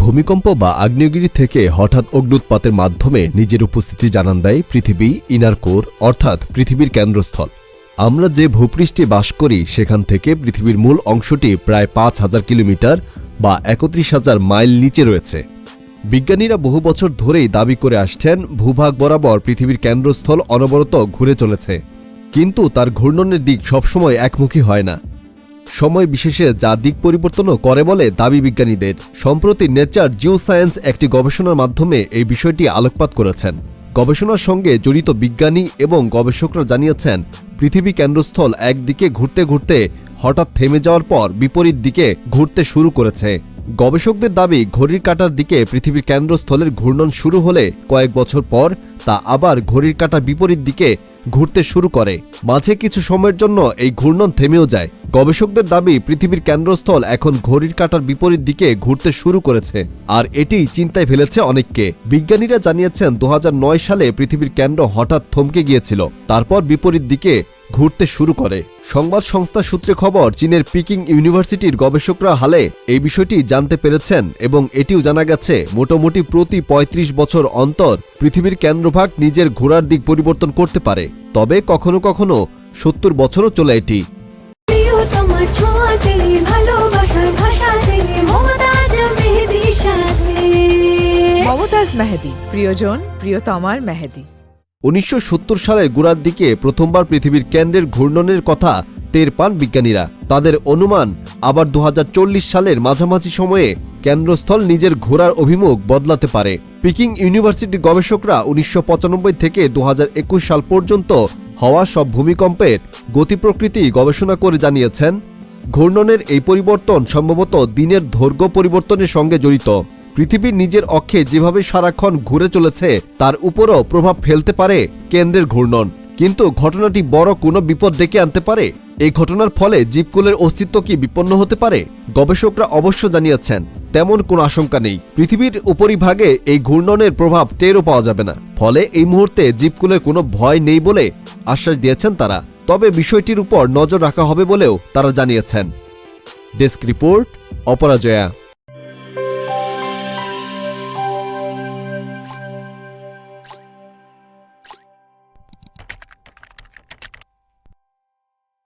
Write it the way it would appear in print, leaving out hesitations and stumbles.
ভূমিকম্প বা আগ্নেয়গিরি থেকে হঠাৎ অগ্ন্যুৎপাতের মাধ্যমে নিজের উপস্থিতি জানান দেয় পৃথিবী ইনার কোর অর্থাৎ পৃথিবীর কেন্দ্রস্থল। আমরা যে ভূপৃষ্ঠে বাস করি সেখান থেকে পৃথিবীর মূল অংশটি প্রায় ৫,০০০ কিলোমিটার বা ৩১,০০০ মাইল নিচে রয়েছে। বিজ্ঞানীরা বহু বছর ধরেই দাবি করে আসছেন ভূভাগ বরাবর পৃথিবীর কেন্দ্রস্থল অনবরত ঘুরে চলেছে, কিন্তু তার ঘূর্ণনের দিক সবসময় একমুখী হয় না। সময় বিশেষে যা দিক পরিবর্তনও করে বলে দাবি বিজ্ঞানীদের। সম্প্রতি নেচার জিওসায়েন্স একটি গবেষণার মাধ্যমে এই বিষয়টি আলোকপাত করেছেন। গবেষণার সঙ্গে জড়িত বিজ্ঞানী এবং গবেষকরা জানিয়েছেন পৃথিবী কেন্দ্রস্থল একদিকে ঘুরতে ঘুরতে হঠাৎ থেমে যাওয়ার পর বিপরীত দিকে ঘুরতে শুরু করেছে। গবেষকদের দাবি ঘড়ির কাঁটার দিকে পৃথিবীর কেন্দ্রস্থলের ঘূর্ণন শুরু হলে কয়েক বছর পর তা আবার ঘড়ির কাঁটার বিপরীত দিকে ঘুরতে শুরু করে। মাঝে কিছু সময়ের জন্য এই ঘূর্ণন থেমেও যায়। গবেষকদের দাবি পৃথিবীর কেন্দ্রস্থল এখন ঘড়ির কাঁটার বিপরীত দিকে ঘুরতে শুরু করেছে, আর এটি চিন্তায় ফেলেছে অনেককে। বিজ্ঞানীরা জানিয়েছেন ২০০৯ সালে পৃথিবীর কেন্দ্র হঠাৎ থমকে গিয়েছিল, তারপর বিপরীত দিকে ঘুরতে শুরু করে। সংবাদ সংস্থা সূত্রে খবর, চীনের পিকিং ইউনিভার্সিটির গবেষকরা হালে এই বিষয়টি জানতে পেরেছেন এবং এটিও জানা গেছে মোটামুটি প্রতি ৩৫ বছর অন্তর পৃথিবীর কেন্দ্রভাগ নিজের ঘোরার দিক পরিবর্তন করতে পারে, তবে কখনো কখনো ৭০ বছরও চলে এটি। মমতাজ মেহেদি, প্রিয়জন প্রিয়তমার মেহেদি। ১৯৭০ সালের গোড়ার দিকে প্রথমবার পৃথিবীর কেন্দ্রের ঘূর্ণনের কথা টের পান বিজ্ঞানীরা। তাদের অনুমান আবার ২০৪০ সালের মাঝামাঝি সময়ে কেন্দ্রস্থল নিজের ঘোরার অভিমুখ বদলাতে পারে। পিকিং ইউনিভার্সিটির গবেষকরা ১৯৯৫ থেকে ২০২১ সাল পর্যন্ত হওয়া সব ভূমিকম্পের গতি প্রকৃতি গবেষণা করে জানিয়েছেন ঘূর্ণনের এই পরিবর্তন সম্ভবত দিনের দৈর্ঘ্য পরিবর্তনের সঙ্গে জড়িত। পৃথিবীর নিজের অক্ষে যেভাবে সারাক্ষণ ঘুরে চলেছে তার উপরও প্রভাব ফেলতে পারে কেন্দ্রের ঘূর্ণন। কিন্তু ঘটনাটি বড় কোনো বিপদ ডেকে আনতে পারে। এই ঘটনার ফলে জীবকুলের অস্তিত্ব কি বিপন্ন হতে পারে? গবেষকরা অবশ্য জানিয়েছেন তেমন কোনো আশঙ্কা নেই। পৃথিবীর উপরিভাগে এই ঘূর্ণনের প্রভাব টেরও পাওয়া যাবে না, ফলে এই মুহূর্তে জীবকুলের কোনো ভয় নেই বলে আশ্বাস দিয়েছেন তারা। তবে বিষয়টির উপর নজর রাখা হবে বলেও তারা জানিয়েছেন। Desk report, অপরাজয়া।